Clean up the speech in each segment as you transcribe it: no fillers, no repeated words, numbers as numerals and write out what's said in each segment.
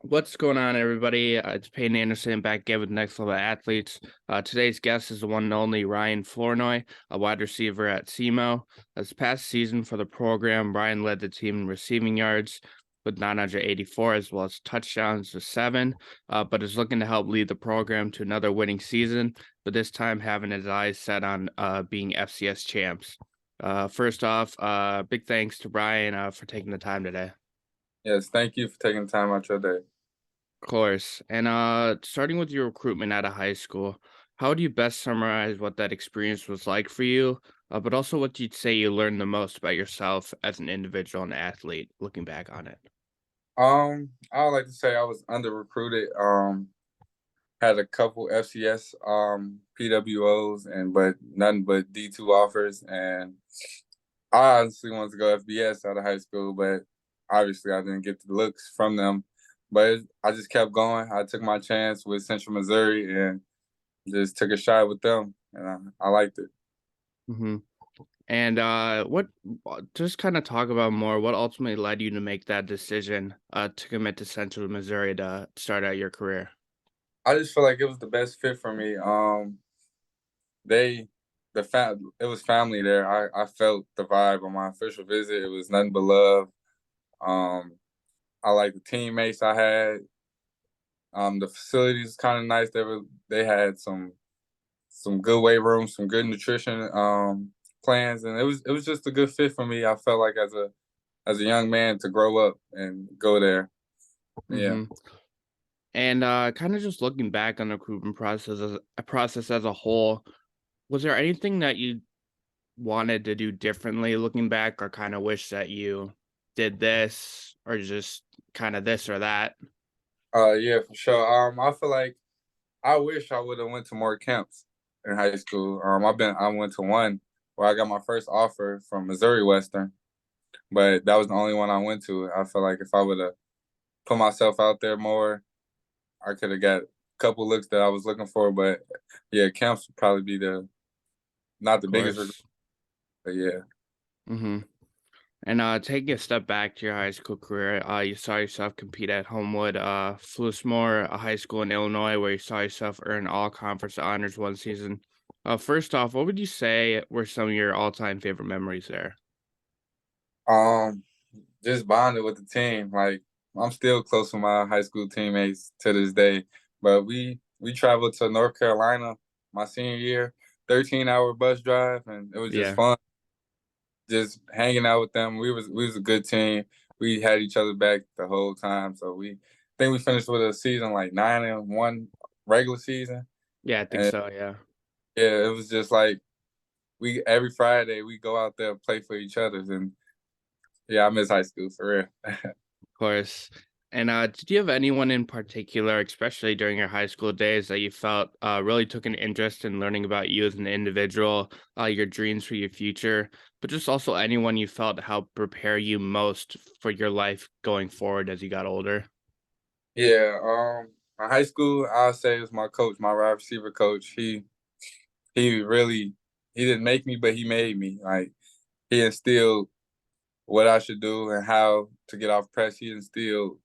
What's going on, everybody? It's Peyton Anderson back again with Next Level Athletes. Today's guest is the one and only Ryan Flournoy, a wide receiver at SEMO. This past season for the program, Ryan led the team in receiving yards with 984 as well as touchdowns with seven, but is looking to help lead the program to another winning season, but this time having his eyes set on being FCS champs. First off, big thanks to Ryan for taking the time today. Yes, thank you for taking time out your day. Course. And starting with your recruitment out of high school, how would you best summarize what that experience was like for you? But also what you'd say you learned the most about yourself as an individual and athlete, looking back on it. I would like to say I was under recruited. Had a couple FCS PWOs and but nothing but D2 offers, and I honestly wanted to go FBS out of high school, but obviously I didn't get the looks from them. But I just kept going. I took my chance with Central Missouri and just took a shot with them, and I liked it. hmm And what just kind of talk about more what ultimately led you to make that decision to commit to Central Missouri to start out your career? I just feel like it was the best fit for me. They it was family there. I felt the vibe on my official visit. It was nothing but love. Um, I like the teammates I had. The facilities kind of nice. They had some good weight rooms, some good nutrition plans, and it was just a good fit for me. I felt like as a young man to grow up and go there. Yeah. hmm And kind of just looking back on the recruitment process as a whole, was there anything that you wanted to do differently looking back or kind of wish that you did this or just kind of this or that? Yeah, for sure. I feel like I wish I would have went to more camps in high school. I went to one where I got my first offer from Missouri Western, but that was the only one I went to. I feel like if I would have put myself out there more, I could have got a couple looks that I was looking for. But yeah, camps would probably be the not the Of biggest regret, course. but yeah. hmm And taking a step back to your high school career, you saw yourself compete at Homewood, Flournoy, a high school in Illinois, where you saw yourself earn all conference honors one season. First off, what would you say were some of your all-time favorite memories there? Um, just bonded with the team. Like I'm still close with my high school teammates to this day. But we traveled to North Carolina my senior year, 13-hour bus drive, and it was just Yeah, fun. Just hanging out with them. We was a good team. We had each other back the whole time. So we think we finished with a season like 9-1 regular season. yeah, I think And so. Yeah, of yeah, it was just like we every Friday we go out there and play for each other. And yeah, I miss high school for real. course. And did you have anyone in particular, especially during your high school days, that you felt really took an interest in learning about you as an individual, your dreams for your future, but just also anyone you felt helped prepare you most for your life going forward as you got older? Yeah, my high school, I'll say it was my coach, my wide receiver coach. He really he didn't make me, but he made me. Like he instilled what I should do and how to get off press. He instilled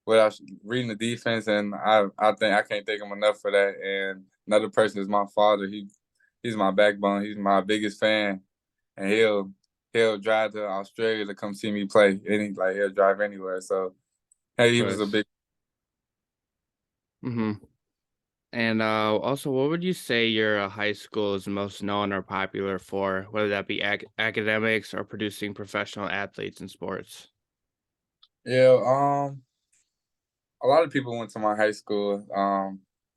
what I should reading the defense, and I think I can't thank him enough for that. And another person is my father. He's my backbone. He's my biggest fan, and he'll drive to Australia to come see me play. Like he'll drive anywhere. So hey, Of he was a course. big. hmm And also, what would you say your high school is most known or popular for, whether that be academics or producing professional athletes in sports? Yeah, a lot of people went to my high school.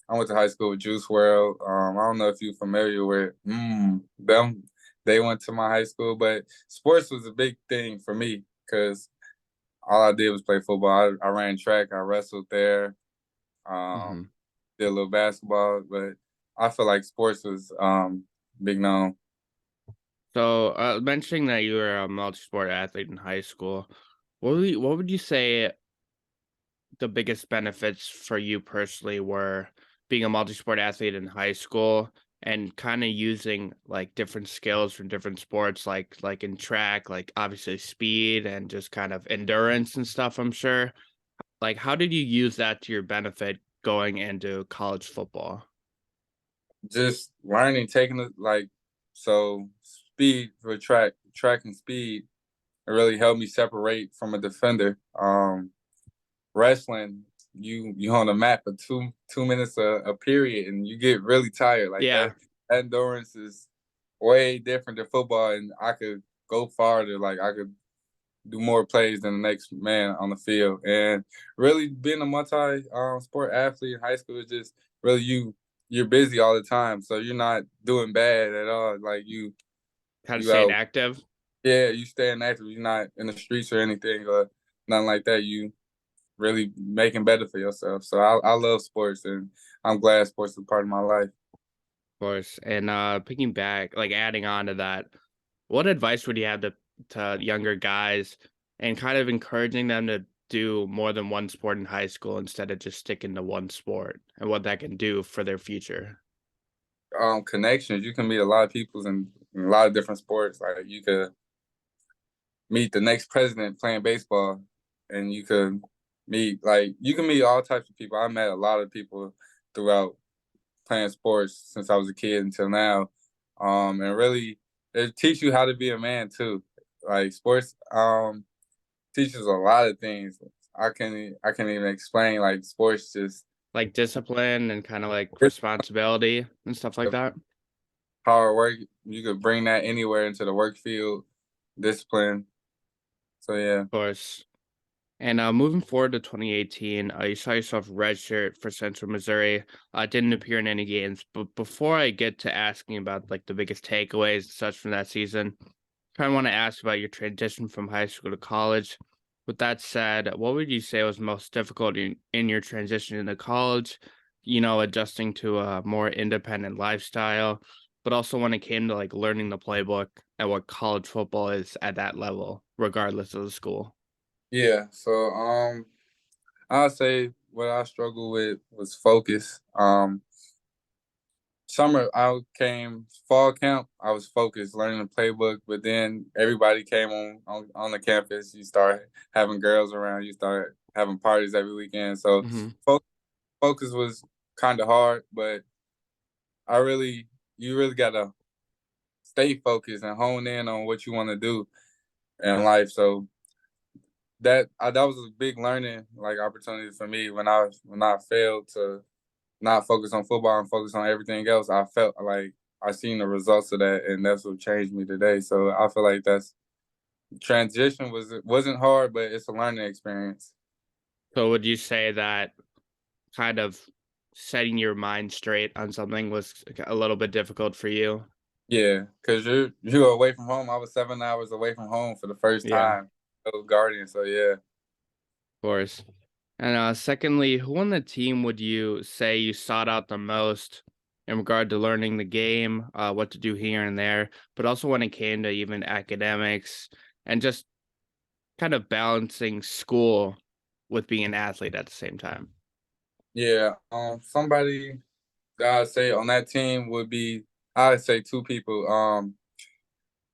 I went to high school with Juice World. I don't know if you're familiar with them. They went to my high school, but sports was a big thing for me because all I did was play football. I ran track. I wrestled there. hmm Um, did a little basketball, but I feel like sports was big known. So, mentioning that you were a multi-sport athlete in high school, what would you say the biggest benefits for you personally were being a multi-sport athlete in high school and kind of using like different skills from different sports, like in track, like obviously speed and just kind of endurance and stuff, I'm sure. Like, how did you use that to your benefit going into college football? Just learning, taking it like so speed for track and speed. It really helped me separate from a defender. Wrestling, you on the mat for 2 minutes a period, and you get really tired. Like Yeah, that endurance is way different than football, and I could go farther. Like I could do more plays than the next man on the field. And really being a multi sport athlete in high school is just really you're busy all the time. So you're not doing bad at all. Like kind of you staying out active. yeah, you staying active. You're not in the streets or anything or nothing like that. You really making better for yourself. So I love sports and I'm glad sports is part of my life. Course. And picking back, like adding on to that, what advice would you have to younger guys and kind of encouraging them to do more than one sport in high school instead of just sticking to one sport and what that can do for their future? Connections. You can meet a lot of people in a lot of different sports. Like you could meet the next president playing baseball, and you can meet all types of people. I met a lot of people throughout playing sports since I was a kid until now, and really it teaches you how to be a man too. Like sports teaches a lot of things. I can't even explain. Like sports just Like discipline and kind of like responsibility and stuff like that. Of hard work. You could bring that anywhere into the work field, discipline. So yeah. course. And moving forward to 2018, you saw yourself redshirt for Central Missouri. Didn't appear in any games. But before I get to asking about like the biggest takeaways and such from that season, kind of want to ask about your transition from high school to college. With that said, what would you say was most difficult in your transition into college? You know, adjusting to a more independent lifestyle, but also when it came to like learning the playbook and what college football is at that level, regardless of the school. Yeah. So I'll say what I struggled with was focus. Summer I came fall camp, I was focused learning the playbook, but then everybody came on the campus. You start having girls around, you start having parties every weekend. So Hmm. fo- focus was kind of hard, but I really you really gotta stay focused and hone in on what you want to do in life. So that was a big learning like opportunity for me when I failed to not focus on football and focus on everything else. I felt like I seen the results of that, and that's what changed me today. So I feel like that's transition wasn't hard, but it's a learning experience. So would you say that kind of setting your mind straight on something was a little bit difficult for you? Yeah, because you're away from home. I was 7 hours away from home for the first Yeah, of time. Guardian. So yeah, course. And secondly, who on the team would you say you sought out the most in regard to learning the game, what to do here and there, but also when it came to even academics and just kind of balancing school with being an athlete at the same time? yeah. Somebody that I'd say on that team would be I'd say two people.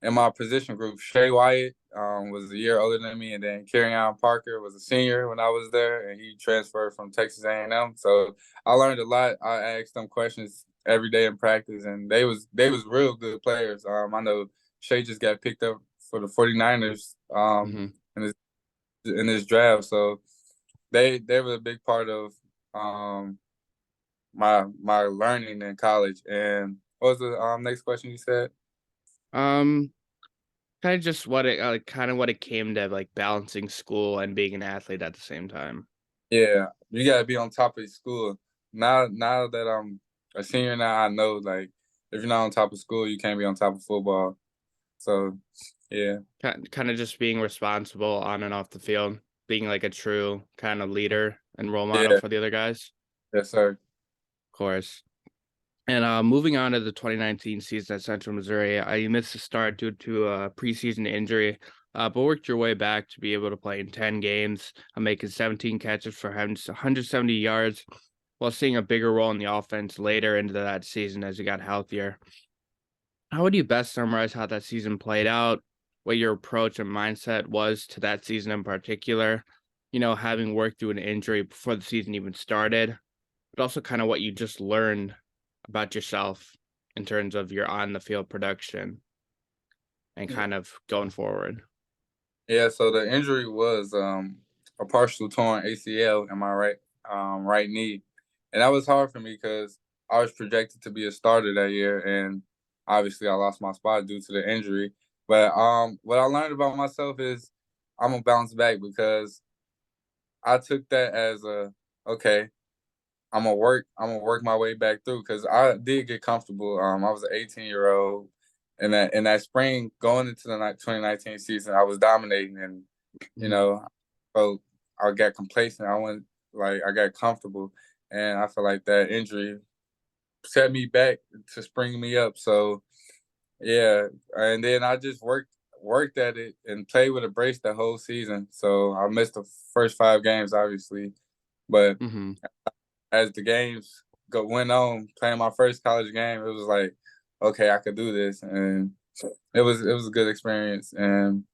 In my position group, Shay Wyatt was a year older than me, and then Carryon Parker was a senior when I was there, and he transferred from Texas A&M. So I learned a lot. I asked them questions every day in practice, and they was real good players. I know Shay just got picked up for the 49ers Hmm. in this draft, so they were a big part of um, my learning in college. And what was the next question you said? Um, kind of just what it kind of what it came to like balancing school and being an athlete at the same time. Yeah, you gotta be on top of your school. Now that I'm a senior now, I know like if you're not on top of school, you can't be on top of football. So yeah, Kind of just being responsible on and off the field, being like a true kind of leader and role model yeah, for the other guys. yes, sir. Of course. And moving on to the 2019 season at Central Missouri, you missed the start due to a preseason injury, but worked your way back to be able to play in 10 games, making 17 catches for 170 yards, while seeing a bigger role in the offense later into that season as he got healthier. How would you best summarize how that season played out, what your approach and mindset was to that season in particular? having worked through an injury before the season even started, but also kind of what you just learned about yourself in terms of your on the field production and Yeah. kind of going forward. Yeah, so the injury was a partial torn ACL in my right knee. And that was hard for me because I was projected to be a starter that year, and obviously I lost my spot due to the injury. But what I learned about myself is I'm gonna bounce back because I took that as a okay, I'm gonna work my way back through because I did get comfortable. I was an 18-year-old, and that spring going into the 2019 season, I was dominating, and you Mhm. know, so I got complacent. I got comfortable, and I feel like that injury set me back to spring me up. So yeah, and then I just worked at it and played with a brace the whole season. So I missed the first 5 games, obviously, but Mhm. as the games went on, playing my first college game, it was like, okay, I could do this, and it was a good experience, and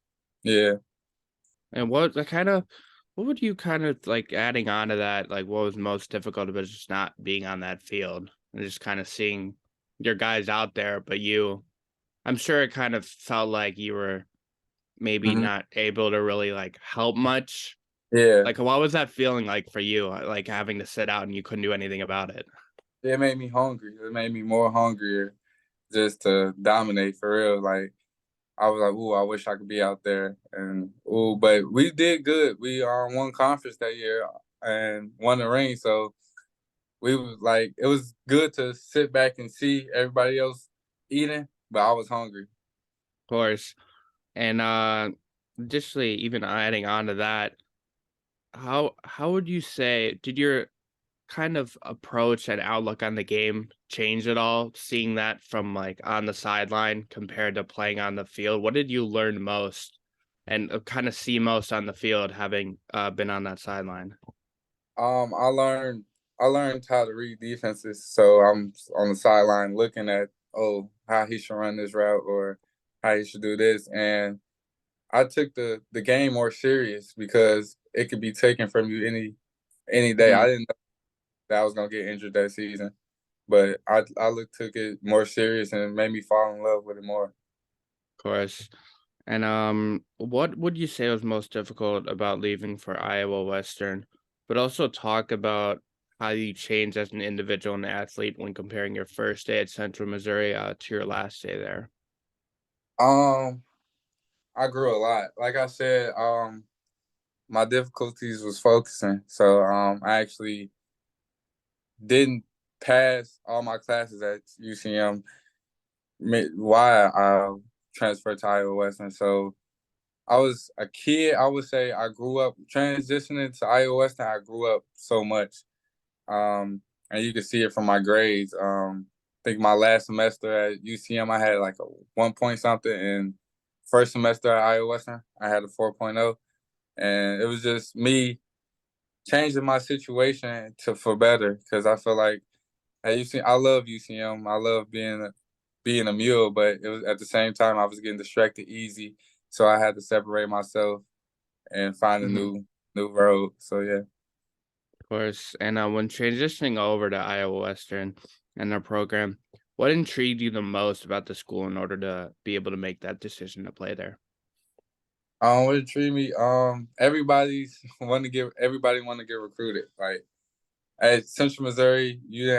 yeah. And what would you kind of like adding on to that? Like, what was most difficult about just not being on that field and just kind of seeing your guys out there, but I'm sure it kind of felt like you were maybe Mhm. not able to really like help much. Yeah, Like, what was that feeling like for you? Like having to sit out and you couldn't do anything about it? it made me hungry. It made me more hungrier just to dominate for real. Like I was like, ooh, I wish I could be out there, and ooh, but we did good. We won conference that year and won the ring, so we was like, it was good to sit back and see everybody else eating, but I was hungry. Of course. And additionally, even adding on to that, how would you say did your kind of approach and outlook on the game change at all, seeing that from like on the sideline compared to playing on the field? What did you learn most and kind of see most on the field having been on that sideline? I learned how to read defenses. So I'm on the sideline looking at how he should run this route or how he should do this, and I took the game more serious because it could be taken from you any day. I Mhm. didn't know that I was gonna get injured that season, but took it more serious and it made me fall in love with it more. Of course. And what would you say was most difficult about leaving for Iowa Western? But also talk about how you changed as an individual and athlete when comparing your first day at Central Missouri to your last day there. Um, I grew a lot. Like I said, my difficulties was focusing. So I actually didn't pass all my classes at UCM. Why I transferred to Iowa Western. So I was a kid. I would say I grew up transitioning to Iowa Western. I grew up so much, and you can see it from my grades. I think my last semester at UCM, I had like a 1 point something, and first semester at Iowa Western, I had a 4.0, and it was just me changing my situation to for better because I feel like at UCM, I love UCM. I love being a mule, but it was at the same time I was getting distracted easy, so I had to separate myself and find a Mhm. new road. So yeah. Of course. And when transitioning over to Iowa Western and their program, what intrigued you the most about the school in order to be able to make that decision to play there? What intrigued me, everybody want to get recruited. Like at Central Missouri, you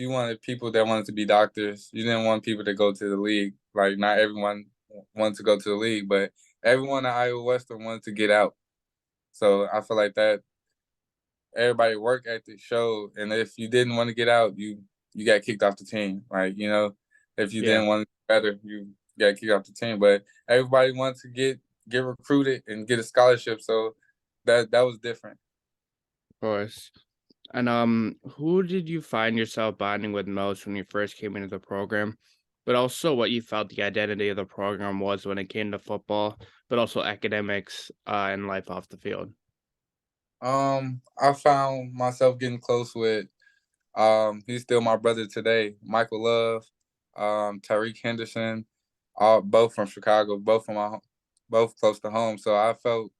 wanted people that wanted to be doctors. You didn't want people to go to the league. Like not everyone wanted to go to the league, but everyone at Iowa Western wanted to get out. So I feel like that everybody work ethic showed, and if you didn't want to get out, you got kicked off the team. Like if you Yeah, didn't want to get better, you got kicked off the team. But everybody wanted to get recruited and get a scholarship, so that was different. of course. And who did you find yourself bonding with most when you first came into the program? But also what you felt the identity of the program was when it came to football, but also academics and life off the field. I found myself getting close with he's still my brother today, Michael Love, Tariq Henderson, all both from Chicago, both close to home. So I felt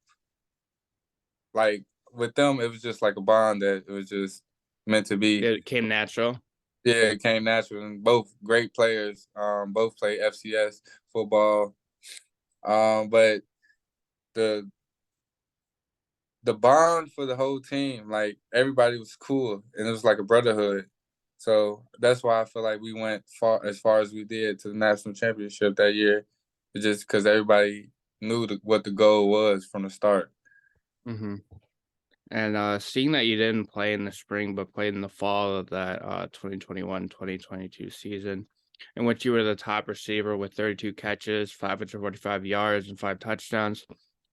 like with them, it was just like a bond that it was just meant to be. It came natural. Yeah, it came natural, and both great players. Both play FCS football. But the the bond for the whole team, like everybody was cool, and it was like a brotherhood. So that's why I feel like we went far as we did to the national championship that year, just because everybody knew what the goal was from the start. Hmm. And seeing that you didn't play in the spring but played in the fall of that 2021-2022 season, in which you were the top receiver with 32 catches, 545 yards, and 5 touchdowns,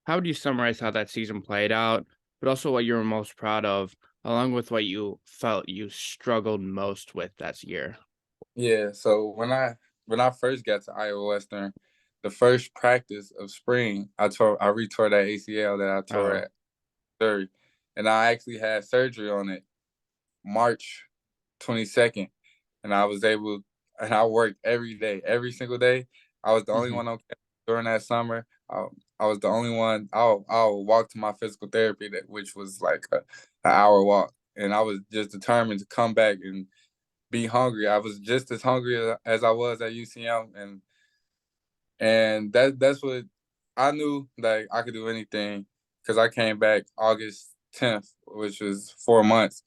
how would you summarize how that season played out, but also what you were most proud of, along with what you felt you struggled most with that year? Yeah. So when I first got to Iowa Western, the first practice of spring, I retore that ACL that I tore Oh, at 30, and I actually had surgery on it March 22nd, and I worked every day, every single day. I was the only hmm, one on campus during that summer. I was the only one. I'll walk to my physical therapy, which was like an hour walk, and I was just determined to come back and be hungry. I was just as hungry as I was at UCM, and that's what I knew. Like I could do anything because I came back August 10th, which was 4 months,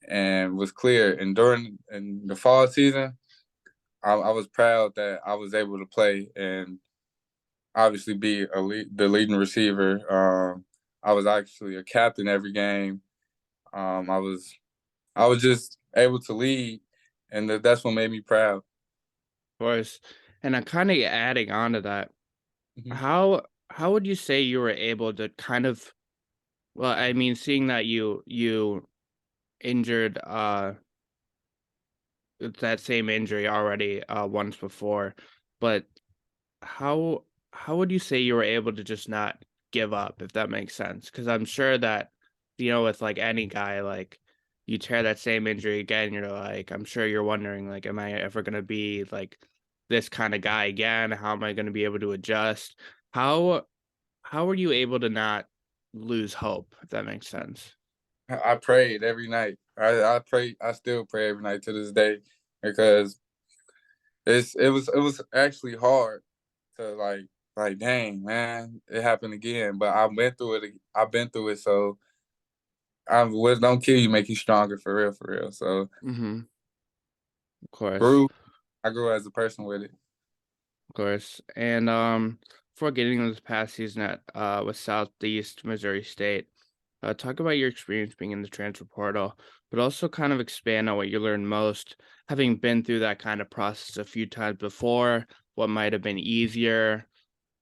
and was clear. And during in the fall season, I was proud that I was able to play and obviously be the leading receiver. I was actually a captain every game. Um, I was I was just able to lead, and that's what made me proud. of course. And I'm kind of adding on to that. Mhm. How would you say you were able to kind of, well, I mean, seeing that you injured that same injury already once before, but how how would you say you were able to just not give up, if that makes sense? Because I'm sure that, with like any guy, like you tear that same injury again, you're like, I'm sure you're wondering, like, am I ever gonna be like this kind of guy again? How am I gonna be able to adjust? How how were you able to not lose hope, if that makes sense? I prayed every night. I pray. I still pray every night to this day because it was actually hard to like dang man, it happened again. But I went through it. I've been through it, so what don't kill you make you stronger for real, for real. So Mm-hmm. Of course. grew. I grew as a person with it. Of course. And before getting into this past season at with Southeast Missouri State, talk about your experience being in the transfer portal, but also kind of expand on what you learned most, having been through that kind of process a few times before, what might have been easier,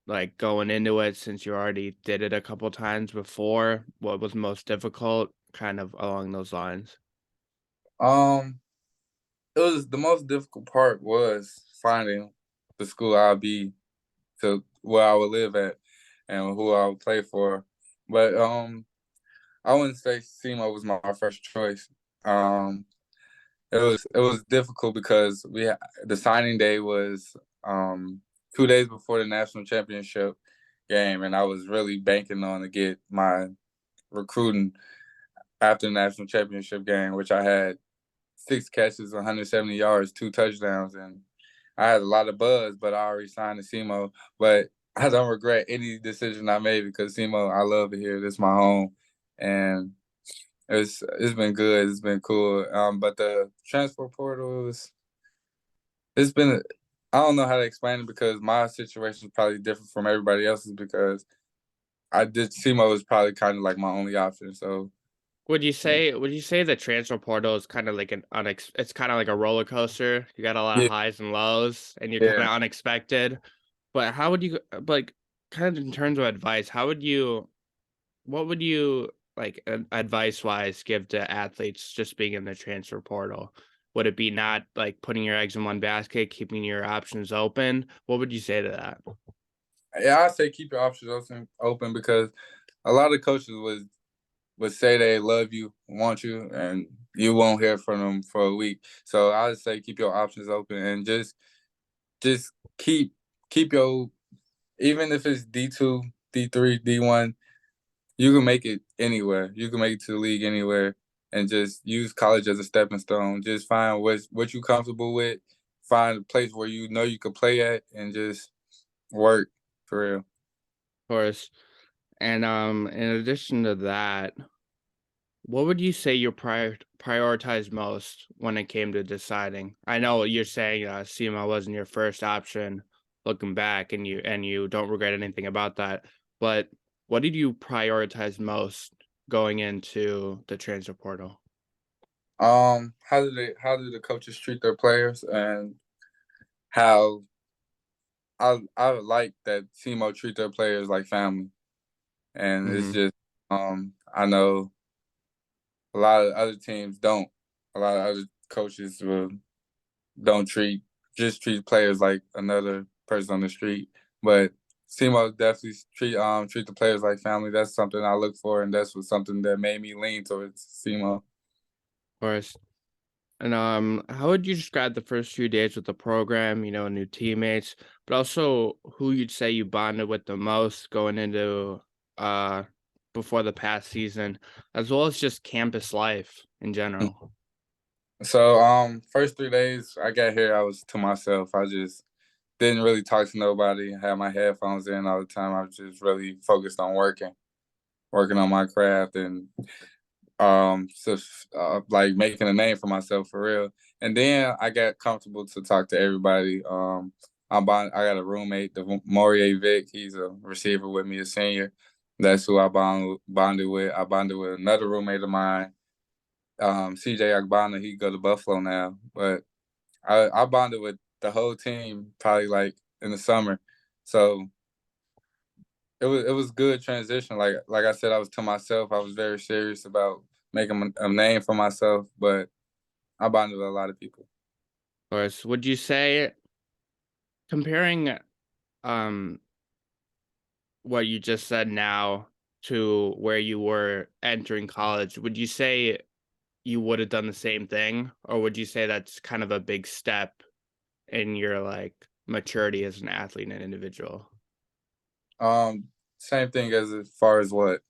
like going into it since you already did it a couple times before, what was most difficult, kind of along those lines. Um, it was the most difficult part was finding the school I'll be to where I would live at and who I would play for. But I wouldn't say SEMO was my first choice. Um, it was difficult because the signing day was 2 days before the national championship game, and I was really banking on to get my recruiting after the national championship game, which I had 6 catches, 170 yards, 2 touchdowns, and I had a lot of buzz. But I already signed to SEMO. But I don't regret any decision I made because SEMO, I love it here. This is my home, and it's been good. It's been cool. But the transfer portal it's been I don't know how to explain it because my situation is probably different from everybody else's because I did SEMO is probably kind of like my only option. So yeah, Would you say the transfer portal is kind of like it's kind of like a roller coaster? You got a lot of yeah, highs and lows and you're kind yeah. of unexpected. But how would you like kind of in terms of advice, what would you like advice wise give to athletes just being in the transfer portal? Would it be not like putting your eggs in one basket, keeping your options open? What would you say to that? Yeah, I say keep your options open because a lot of coaches would say they love you, want you, and you won't hear from them for a week. So I would say keep your options open and just keep your even if it's D2, D3, D1, you can make it anywhere. You can make it to the league anywhere, and just use college as a stepping stone. Just find what you comfortable with. Find a place where you know you could play at, and just work for real. Of course. And in addition to that, what would you say you prioritize most when it came to deciding? I know you're saying SEMO wasn't your first option looking back, and you don't regret anything about that. But what did you prioritize most going into the transfer portal? How do the coaches treat their players, and how I like that SEMO treat their players like family, and it's Hmm. just I know a lot of other teams don't. A lot of other coaches will don't treat players like another person on the street. But SEMO definitely treat the players like family. That's something I look for, and that's what something that made me lean towards SEMO. Of course. And how would you describe the first few days with the program? You know, new teammates, but also who you'd say you bonded with the most going into uh before the past season, as well as just campus life in general. So first 3 days I got here, I was to myself. I just didn't really talk to nobody. I had my headphones in all the time. I was just really focused on working on my craft, and so like making a name for myself for real. And then I got comfortable to talk to everybody. I got a roommate, the Maurier Vic. He's a receiver with me, a senior. That's who I bonded with. I bonded with another roommate of mine, CJ Agbana. He go to Buffalo now, but I bonded with the whole team probably like in the summer. So it was good transition. Like I said, I was to myself. I was very serious about making a name for myself, but I bonded with a lot of people. Of course, would you say comparing um what you just said now to where you were entering college, would you say you would have done the same thing, or would you say that's kind of a big step in your like maturity as an athlete and individual? Same thing as far as what.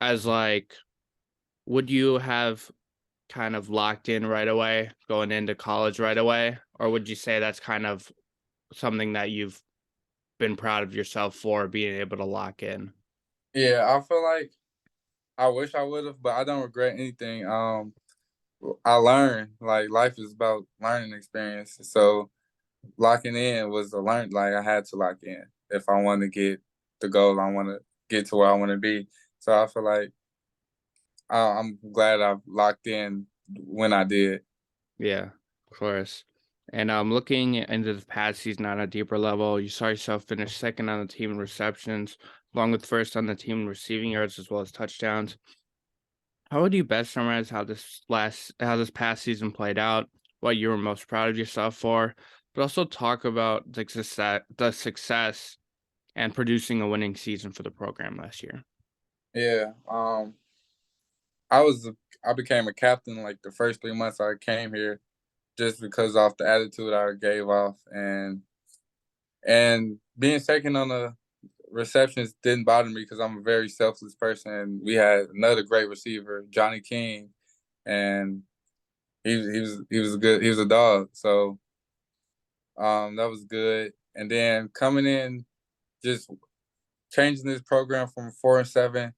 As like, would you have kind of locked in right away going into college right away, or would you say that's kind of something that you've been proud of yourself for being able to lock in? Yeah, I feel like I wish I would have, but I don't regret anything. I learned like life is about learning experiences. So locking in was a learn. Like I had to lock in if I want to get the goal. I want to get to where I want to be. So I feel like I'm glad I locked in when I did. Yeah, of course. And looking into the past season on a deeper level, you saw yourself finish second on the team in receptions, along with first on the team in receiving yards as well as touchdowns. How would you best summarize how this past season played out, what you were most proud of yourself for, but also talk about the success and producing a winning season for the program last year? Yeah. I was I became a captain like the first 3 months I came here just because off the attitude I gave off, and being second on the receptions didn't bother me because I'm a very selfless person. And we had another great receiver, Johnny King, and he was a dog. So that was good. And then coming in, just changing this program from 4-7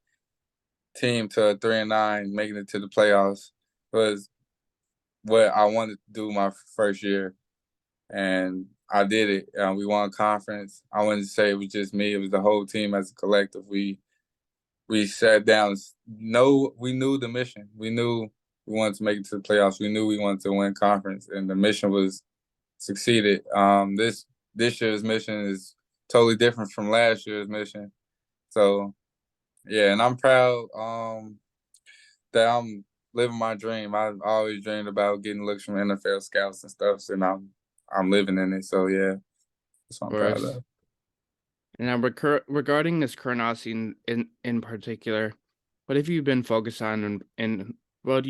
team to a 3-9, making it to the playoffs was what I wanted to do my first year, and I did it. We won conference. I wouldn't say it was just me; it was the whole team as a collective. We sat down. No, we knew the mission. We knew we wanted to make it to the playoffs. We knew we wanted to win conference, and the mission was succeeded. This year's mission is totally different from last year's mission. So yeah, and I'm proud. That I'm living my dream. I always dreamed about getting looks from NFL scouts and stuff, and I'm living in it. So yeah, that's what Of I'm proud course. of. And now, regarding this current off season in particular, what have you been focused on, and what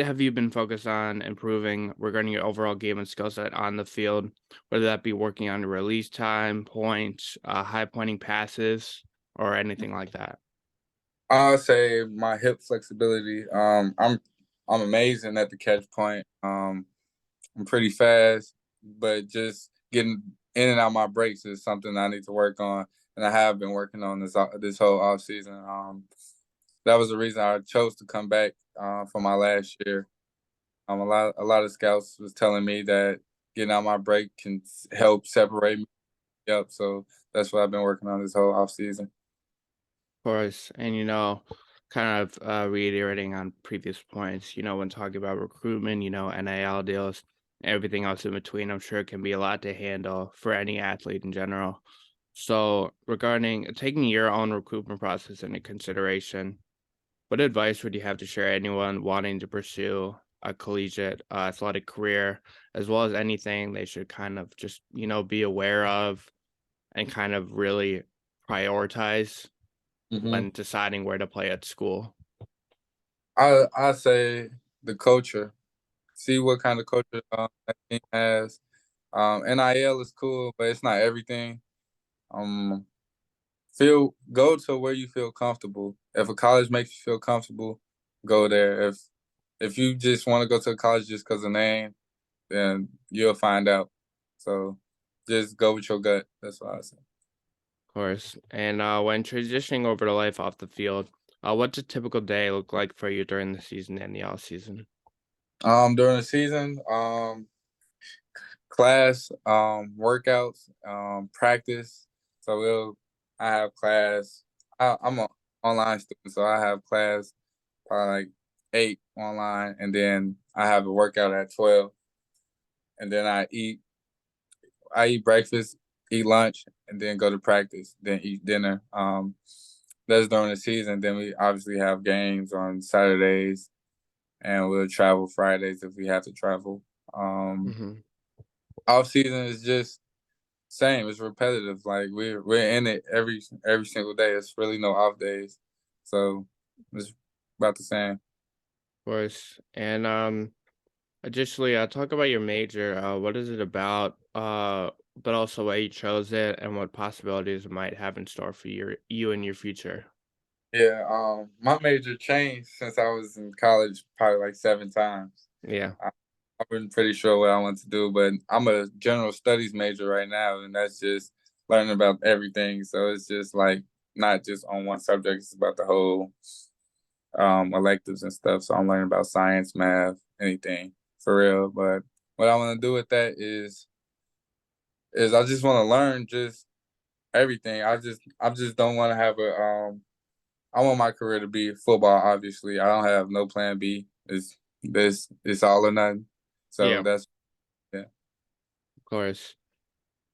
have you been focused on improving regarding your overall game and skill set on the field, whether that be working on your release time, points, high pointing passes, or anything like that? I'll say my hip flexibility. I'm amazing at the catch point. I'm pretty fast, but just getting in and out my breaks is something I need to work on, and I have been working on this whole off season. That was the reason I chose to come back for my last year. A lot of scouts was telling me that getting out my break can help separate me up. So that's what I've been working on this whole off season. Course, and kind of reiterating on previous points, when talking about recruitment, NIL deals, everything else in between, I'm sure it can be a lot to handle for any athlete in general. So, regarding taking your own recruitment process into consideration, what advice would you have to share anyone wanting to pursue a collegiate athletic career, as well as anything they should kind of just, be aware of and kind of really prioritize hmm when deciding where to play at school? I say the culture. See what kind of culture that team has. NIL is cool, but it's not everything. Um, go to where you feel comfortable. If a college makes you feel comfortable, go there. If you just want to go to a college just because of name, then you'll find out. So just go with your gut. That's what I say. Of course. And when transitioning over to life off the field, what's a typical day look like for you during the season and the off season? During the season, class, workouts, practice. So I have class. I'm an online student, so I have class probably like 8 online, and then I have a workout at 12, and then I eat breakfast, eat lunch, and then go to practice, then eat dinner. That's during the season. Then we obviously have games on Saturdays, and we'll travel Fridays if we have to travel. Um, Hmm. Off season is just same. It's repetitive. Like we're in it every single day. It's really no off days, so it's about the same. Of course. And additionally, talk about your major. What is it about? But also why you chose it and what possibilities it might have in store for you in your future. Yeah. My major changed since I was in college, probably like 7 times. Yeah, I, I wasn't pretty sure what I want to do, but I'm a general studies major right now, and that's just learning about everything. So it's just like not just on one subject; it's about the whole electives and stuff. So I'm learning about science, math, anything for real. But what I want to do with that is I just want to learn just everything. I just don't want to have a I want my career to be football. Obviously, I don't have no plan B. It's all or nothing. yeah, So that's yeah. of course.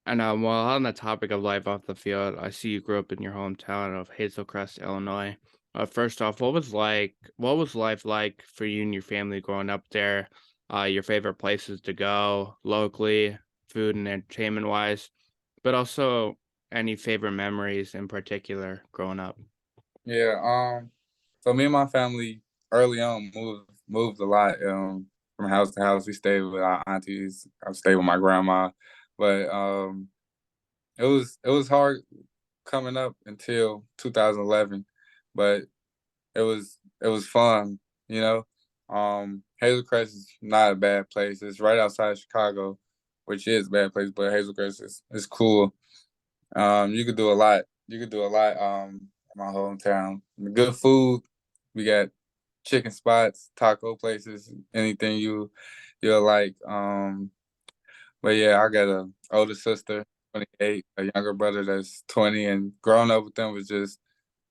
And while on the topic of life off the field, I see you grew up in your hometown of Hazel Crest, Illinois. First off, what was life like for you and your family growing up there? Your favorite places to go locally, food and entertainment wise, but also any favorite memories in particular growing up. Yeah. So me and my family early on moved a lot. From house to house. We stayed with our aunties. I stayed with my grandma, but it was hard coming up until 2011, but it was fun. You know, Hazel Crest is not a bad place. It's right outside Chicago, which is a bad place, but Hazel Crest is cool. You could do a lot. You could do a lot. In my hometown, good food. We got chicken spots, taco places, anything you'll like. But yeah, I got a older sister, 28, a younger brother that's 20, and growing up with them was just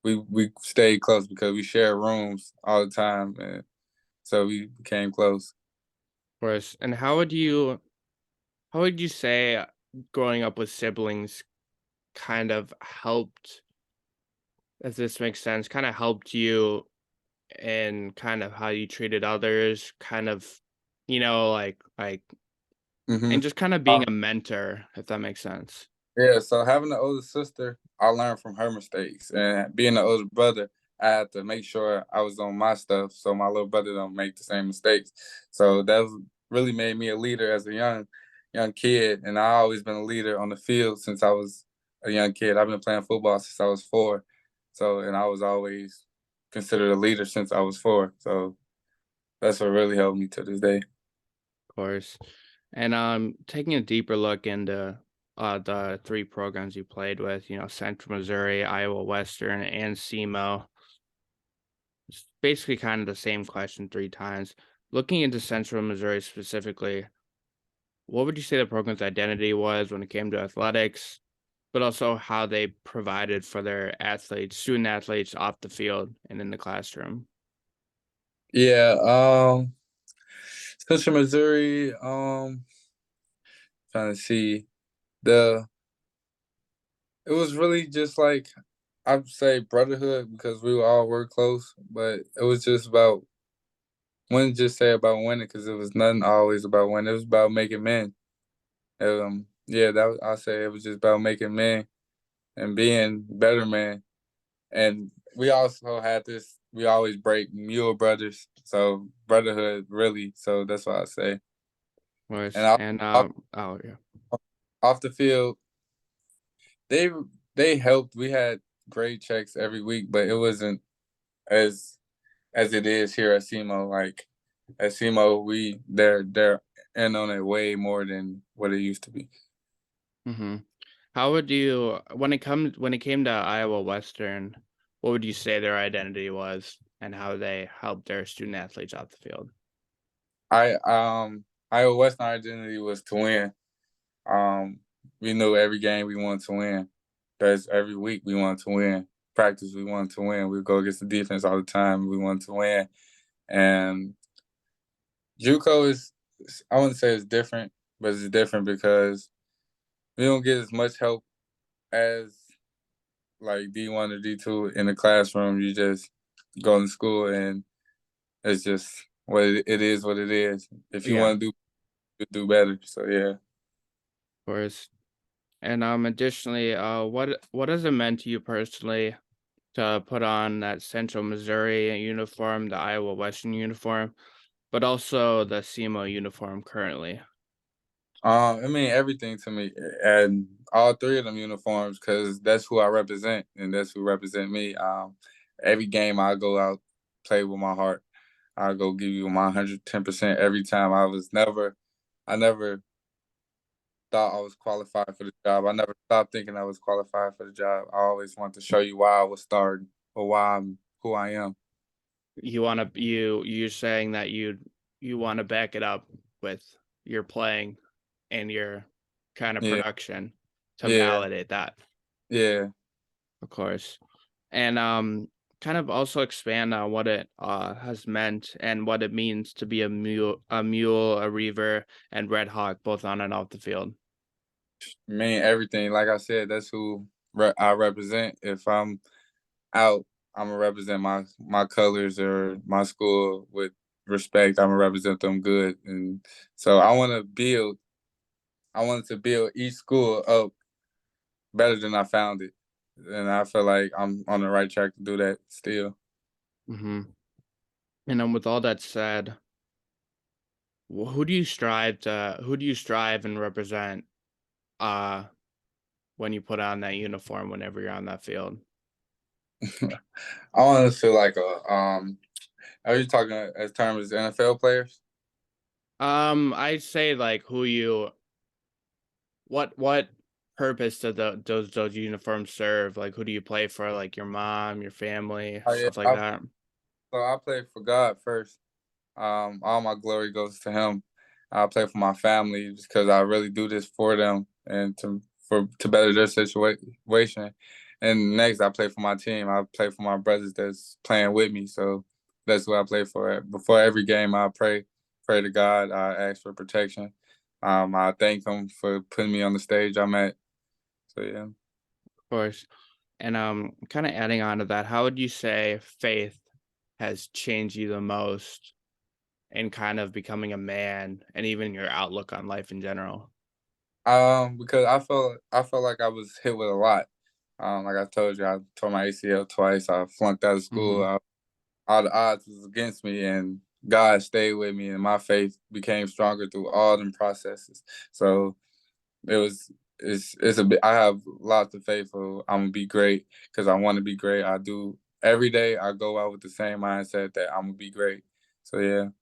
we stayed close because we shared rooms all the time, and so we became close. Of course. And how would you say growing up with siblings kind of helped, if this makes sense, kind of helped you and kind of how you treated others, kind of, like hmm and just kind of being a mentor, if that makes sense. Yeah, so having an older sister, I learned from her mistakes, and being an older brother, I had to make sure I was on my stuff so my little brother don't make the same mistakes. So really made me a leader as a young kid, and I always been a leader on the field since I was a young kid. I've been playing football since I was 4, so and I was always considered a leader since I was 4. So that's what really helped me to this day. Of course. And taking a deeper look into the three programs you played with, Central Missouri, Iowa Western, and SEMO. It's basically kind of the same question three times. Looking into Central Missouri specifically, what would you say the program's identity was when it came to athletics, but also how they provided for their athletes, student athletes off the field and in the classroom? Yeah, Central Missouri, trying to see the it was really just like I'd say brotherhood because we all were close, but it was just about wouldn't just say about winning because it was nothing always about winning. It was about making men. Yeah, I say it was just about making men and being better men. And we also had this. We always break mule brothers, so brotherhood really. So that's what I say. And Was off, and off, oh yeah. off the field, they they helped. We had grade checks every week, but it wasn't as as it is here at SEMO. Like at SEMO, they're in on it way more than what it used to be. hmm How would you when it came to Iowa Western, what would you say their identity was and how they helped their student athletes off the field? Iowa Western identity was to win. Um, we knew every game we wanted to win. That's every week we wanted to win. Practice we wanted to win. We go against the defense all the time. We wanted to win. And JUCO I wouldn't say it's different, but it's different because we don't get as much help as like D1 or D2 in the classroom. You just go to school and it's just it is what it is. If you Yeah, want to do better. So yeah. of course. And additionally, what has it meant to you personally to put on that Central Missouri uniform, the Iowa Western uniform, but also the SEMO uniform currently? I mean everything to me, and all three of them uniforms, because that's who I represent, and that's who represent me. Every game I go out, play with my heart. I go give you my 110% every time. I never thought I was qualified for the job. I never stopped thinking I was qualified for the job. I always want to show you why I was starting or why I'm who I am. You're saying that you want to back it up with your playing and your kind of Yeah, production to yeah, validate that, yeah. of course. And kind of also expand on what it has meant and what it means to be a reaver, and red hawk both on and off the field. Mean everything. Like I said, that's who I represent. If I'm out, I'm gonna represent my colors or my school with respect. I'm gonna represent them good, and so I want to build. I wanted to build each school up better than I found it, and I feel like I'm on the right track to do that still. hmm And with all that said, who do you strive and represent uh when you put on that uniform whenever you're on that field? I want to feel like a. Are you talking as terms as NFL players? I'd say like what purpose do those uniforms serve? Like who do you play for? Like your mom, your family, Oh yeah, stuff like that. I play for God first. All my glory goes to Him. I play for my family because I really do this for them and to better their situation. And next, I play for my team. I play for my brothers that's playing with me. So that's what I play for. Before every game, I pray to God. I ask for protection. I thank Him for putting me on the stage I'm at. So yeah. Of course. And kind of adding on to that, how would you say faith has changed you the most in kind of becoming a man and even your outlook on life in general? Because I felt like I was hit with a lot. Like I told you, I tore my ACL twice. I flunked out of school. hmm All the odds was against me, and God stayed with me, and my faith became stronger through all them processes. So it was it's a bit. I have lots of faith for I'm gonna be great because I want to be great. I do. every day I go out with the same mindset that I'm gonna be great. So yeah. Of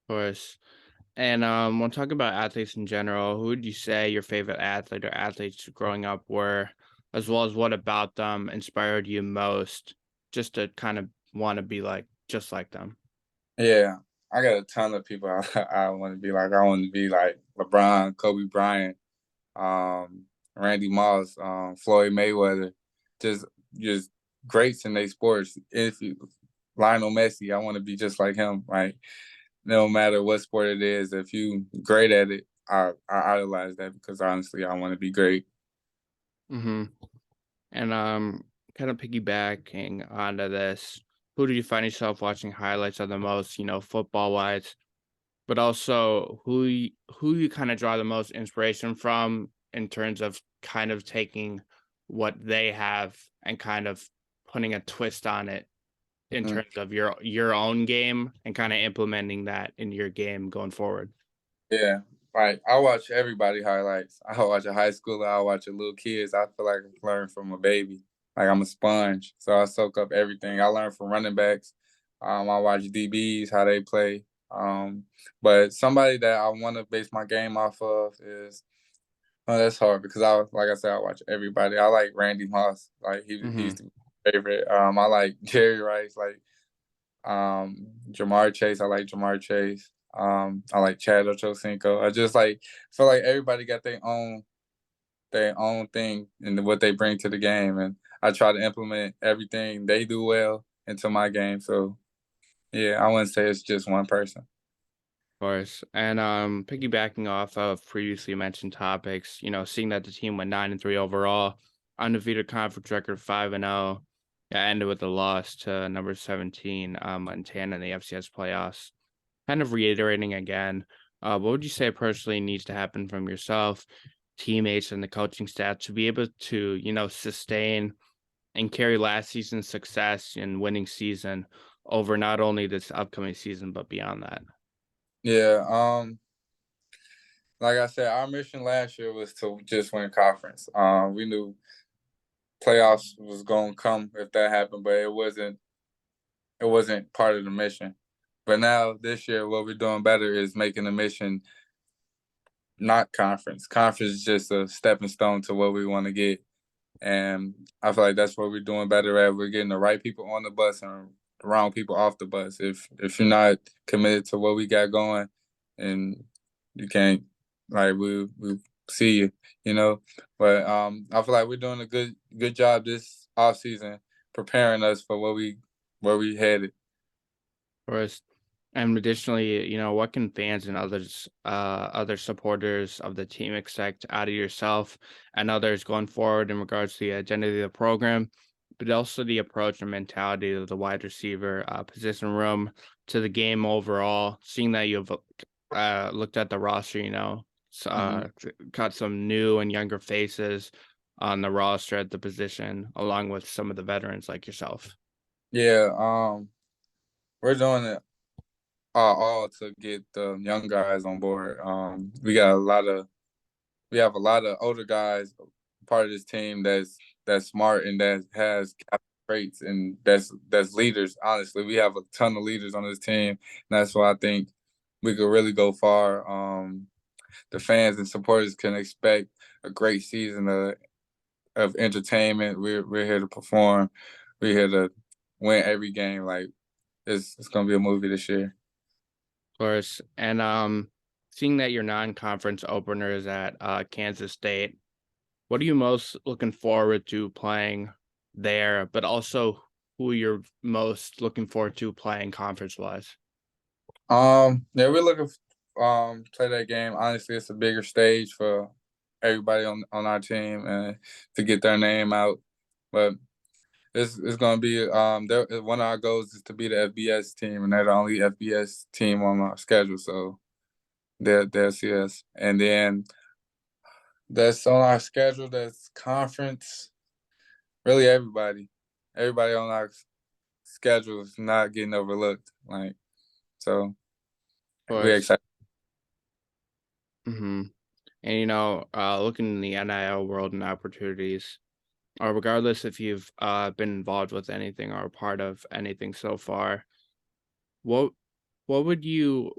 course. And when talking about athletes in general, who would you say your favorite athlete or athletes growing up were, as well as what about them inspired you most, just to kind of want to be like just like them? Yeah, I got a ton of people I want to be like. I want to be like LeBron, Kobe Bryant, um, Randy Moss, Floyd Mayweather, just just greats in their sports. If you Lionel Messi, I want to be just like him. Like no matter what sport it is, if you great at it, I idolize that because honestly, I want to be great. Mm-hmm. And kind of piggybacking onto this, who do you find yourself watching highlights of the most? Football wise, but also who you kind of draw the most inspiration from in terms of kind of taking what they have and kind of putting a twist on it in Mm. terms of your own game and kind of implementing that in your game going forward. Yeah, like I watch everybody highlights. I watch a high schooler. I watch a little kids. I feel like I'm learning from a baby. Like I'm a sponge, so I soak up everything. I learn from running backs. I watch DBs how they play. But somebody that I want to base my game off of is that's hard because like I said, I watch everybody. I like Randy Moss. Like Hmm. he's the favorite. I like Jerry Rice. Like Jamar Chase. I like Jamar Chase. I like Chad Ochocinco. I just like feel like everybody got their own thing and what they bring to the game, and I try to implement everything they do well into my game. So yeah, I wouldn't say it's just one person. Of course. And piggybacking off of previously mentioned topics, seeing that the team went 9-3 overall, undefeated conference record 5-0, ended with a loss to number 17, Montana in the FCS playoffs. Kind of reiterating again, what would you say personally needs to happen from yourself, teammates, and the coaching staff to be able to, sustain and carry last season's success and winning season over not only this upcoming season, but beyond that? Yeah. Like I said, our mission last year was to just win conference. We knew playoffs was gonna come if that happened, but it wasn't part of the mission. But now this year, what we're doing better is making the mission not conference. Conference is just a stepping stone to what we want to get. And I feel like that's what we're doing better at. We're getting the right people on the bus and the wrong people off the bus. If you're not committed to what we got going, and you can't we see you, you know. But I feel like we're doing a good job this off season preparing us for where we headed. Course. And additionally, what can fans and other supporters of the team expect out of yourself and others going forward in regards to the identity of the program, but also the approach and mentality of the wide receiver position room to the game overall, seeing that you've looked at the roster, Hmm. got some new and younger faces on the roster at the position, along with some of the veterans like yourself. Yeah, we're doing it all to get the young guys on board. We have a lot of older guys part of this team that's smart and that has traits and that's leaders. Honestly, we have a ton of leaders on this team, and that's why I think we could really go far. The fans and supporters can expect a great season of entertainment. We're here to perform. We're here to win every game. Like it's gonna be a movie this year. Course. And seeing that your non-conference opener is at Kansas State, what are you most looking forward to playing there, but also who you're most looking forward to playing conference wise? Yeah, we're looking play that game. Honestly, it's a bigger stage for everybody on our team and to get their name out. But it's gonna be one of our goals is to be the FBS team, and they're the only FBS team on our schedule. So they'll see us, and then that's on our schedule. That's conference. Really, everybody on our schedule is not getting overlooked. Like so, Of we're course. excited. Hmm. And looking in the NIL world and opportunities, or regardless if you've been involved with anything or a part of anything so far, what what would you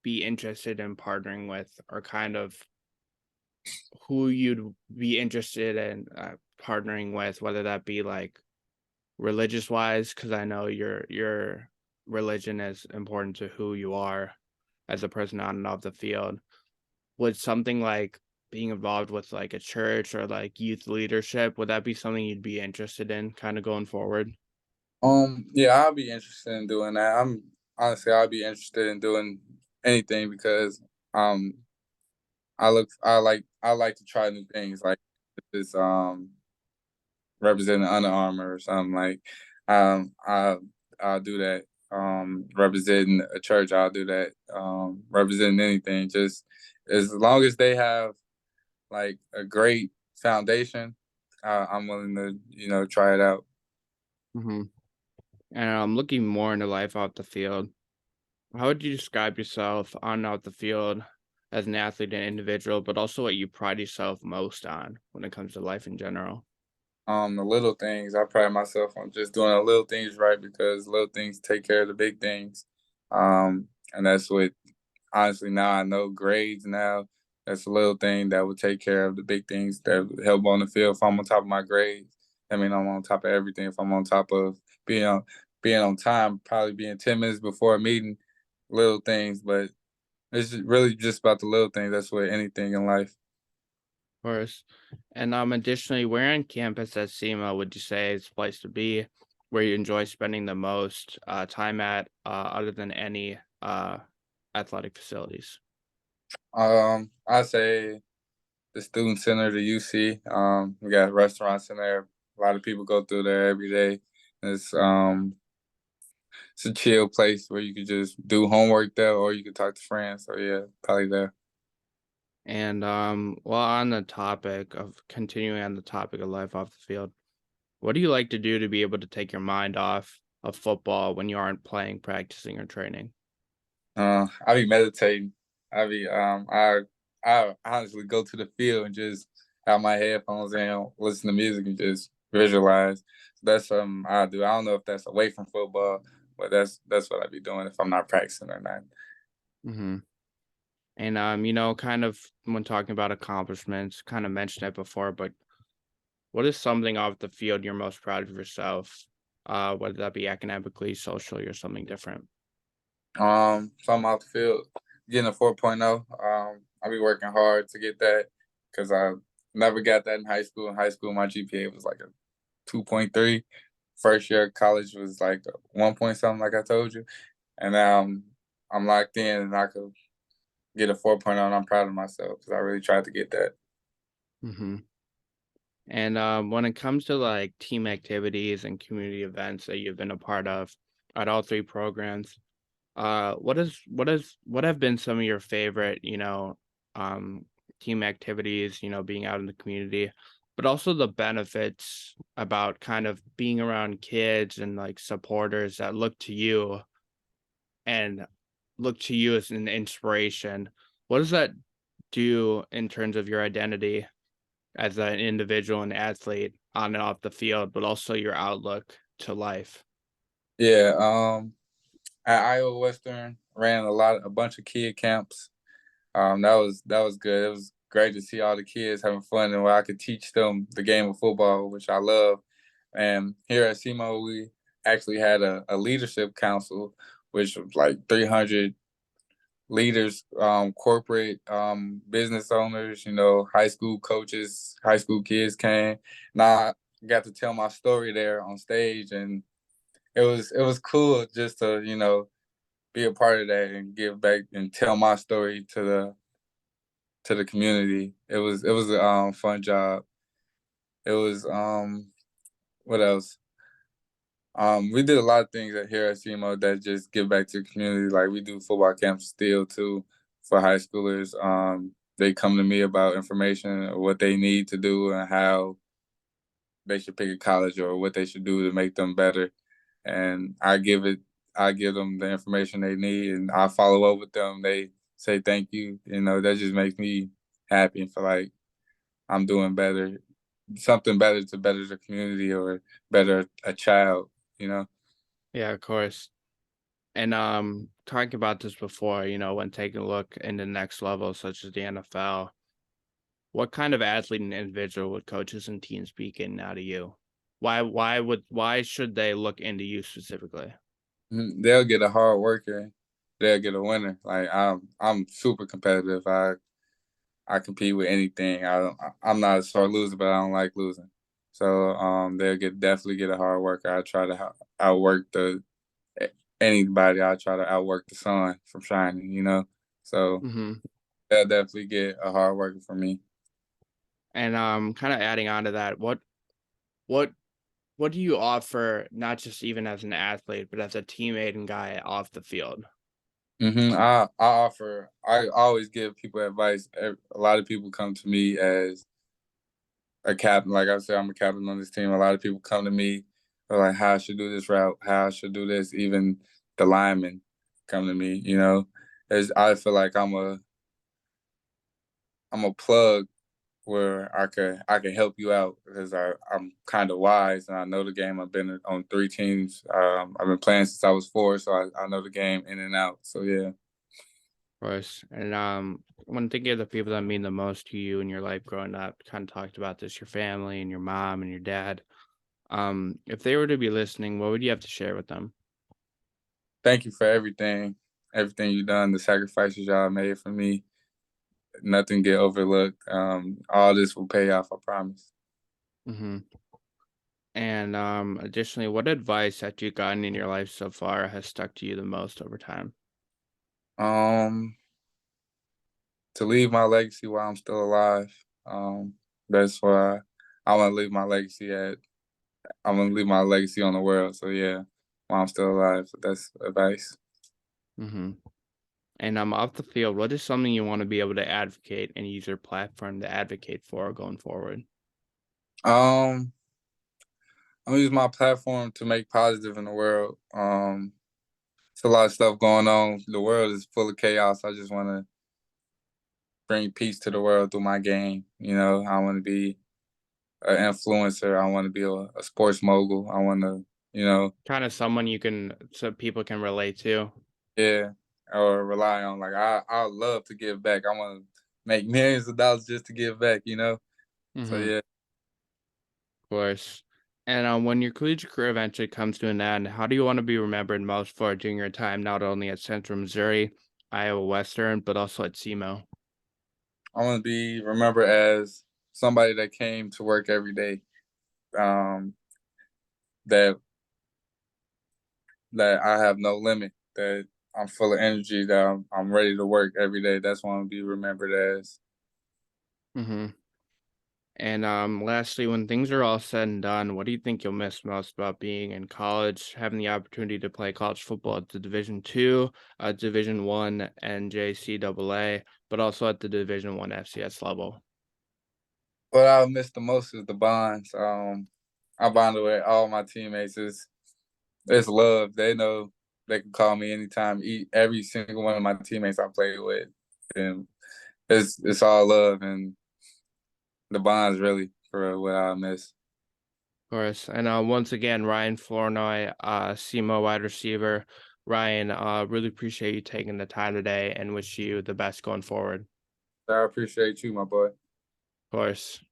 be interested in partnering with, or kind of who you'd be interested in partnering with, whether that be like religious wise, because I know your religion is important to who you are as a person on and off the field. Would something like being involved with like a church or like youth leadership, would that be something you'd be interested in kind of going forward? Yeah, I'll be interested in doing that. I'm honestly, I'll be interested in doing anything because um, I like to try new things like this representing Under Armour or something like I'll do that. Representing a church, I'll do that. Representing anything, just as long as they have like a great foundation, I'm willing to try it out. Hmm. And looking more into life off the field, how would you describe yourself on and off the field as an athlete and individual, but also what you pride yourself most on when it comes to life in general? The little things. I pride myself on just doing the little things right because little things take care of the big things. And that's what honestly now I know grades now. That's a little thing that will take care of the big things that would help on the field. If I'm on top of my grades, I mean I'm on top of everything. If I'm on top of being on being on time, probably being 10 minutes before a meeting, little things. But it's really just about the little things. That's what anything in life. Course. And additionally, where on campus at SEMO would you say is a place to be, where you enjoy spending the most time at, other than any athletic facilities? I say the student center, the UC. We got restaurants in there. A lot of people go through there every day. It's um it's a chill place where you could just do homework there or you could talk to friends. So yeah, probably there. And well, on the topic of continuing on the topic of life off the field, what do you like to do to be able to take your mind off of football when you aren't playing, practicing, or training? I be meditating. I be I honestly go to the field and just have my headphones in, listen to music and just visualize. So that's something I do. I don't know if that's away from football, but that's what I be doing if I'm not practicing or not. Hmm. And kind of when talking about accomplishments, kind of mentioned it before, but what is something off the field you're most proud of yourself? Whether that be academically, socially, or something different. So I'm out the field getting a 4.0. I be working hard to get that because I never got that in high school. In high school, my GPA was like a 2.3. First year of college was like a 1 point something, like I told you. And now I'm locked in and I could get a 4.0 and I'm proud of myself because I really tried to get that. Hmm. And when it comes to like team activities and community events that you've been a part of at all three programs, what have been some of your favorite, um, team activities, being out in the community, but also the benefits about kind of being around kids and like supporters that and look to you as an inspiration. What does that do in terms of your identity as an individual and athlete on and off the field, but also your outlook to life? Yeah, at Iowa Western, ran a bunch of kid camps. That was good. It was great to see all the kids having fun and where I could teach them the game of football, which I love. And here at SEMO, we actually had a leadership council, which was like 300 leaders, corporate business owners, high school coaches, high school kids came. Now I got to tell my story there on stage, and it was cool just to be a part of that and give back and tell my story to the community. It was a fun job. It was what else? We did a lot of things here at CMO that just give back to the community. Like we do football camps still too for high schoolers. They come to me about information or what they need to do and how they should pick a college or what they should do to make them better. And I give them the information they need and I follow up with them. They say thank you. That just makes me happy and feel like I'm doing better something better to better the community or better a child, you know. Yeah, of course. And talking about this before, when taking a look into next level, such as the NFL, what kind of athlete and individual would coaches and teams be getting out of you? Why should they look into you specifically? They'll get a hard worker, they'll get a winner. Like I'm super competitive. I compete with anything. I'm not a sore loser, but I don't like losing. So they'll definitely get a hard worker. I try to outwork anybody. I try to outwork the sun from shining. So Hmm. they'll definitely get a hard worker from me. And kind of adding on to that, what what do you offer, not just even as an athlete, but as a teammate and guy off the field? I always give people advice. A lot of people come to me as a captain. Like I said, I'm a captain on this team. A lot of people come to me, they're like, how I should do this route, how I should do this. Even the linemen come to me. I feel like I'm a plug where I can help you out because I'm kind of wise and I know the game. I've been on 3 teams. I've been playing since I was 4, so I know the game in and out. So yeah. Of course. And when thinking of the people that mean the most to you in your life growing up, kind of talked about this, your family and your mom and your dad. If they were to be listening, what would you have to share with them? Thank you for everything you done, the sacrifices y'all made for me. Nothing get overlooked. All this will pay off, I promise. Hmm. And additionally, what advice that you've gotten in your life so far has stuck to you the most over time? Um, to leave my legacy while I'm still alive. That's why I want to leave my legacy at. I'm gonna leave my legacy on the world. So yeah, while I'm still alive. So that's advice. Hmm. And off the field, what is something you want to be able to advocate and use your platform to advocate for going forward? Um, I'm gonna use my platform to make positive in the world. It's a lot of stuff going on. The world is full of chaos. I just want to bring peace to the world through my game. I want to be an influencer. I want to be a sports mogul. I want to, Kind of someone so people can relate to. yeah, or rely on. Like I love to give back. I want to make millions of dollars just to give back. So Hmm. yeah, Of course. And when your collegiate career eventually comes to an end, how do you want to be remembered most for during your time not only at Central Missouri, Iowa Western, but also at SEMO? I want to be remembered as somebody that came to work every day. Um, that that I have no limit. That I'm full of energy. That I'm ready to work every day. That's what I want to be remembered as. Hmm. And lastly, when things are all said and done, what do you think you'll miss most about being in college, having the opportunity to play college football at the Division II, Division I NJCAA, but also at the Division I FCS level? What I miss the most is the bonds. I bonded with all my teammates. It's love. They know they can call me anytime. Every single one of my teammates I played with, and it's all love and the bonds really for what I miss. Of course. And once again, Ryan Flournoy, SEMO wide receiver. Ryan, really appreciate you taking the time today and wish you the best going forward. So I appreciate you, my boy. Of course.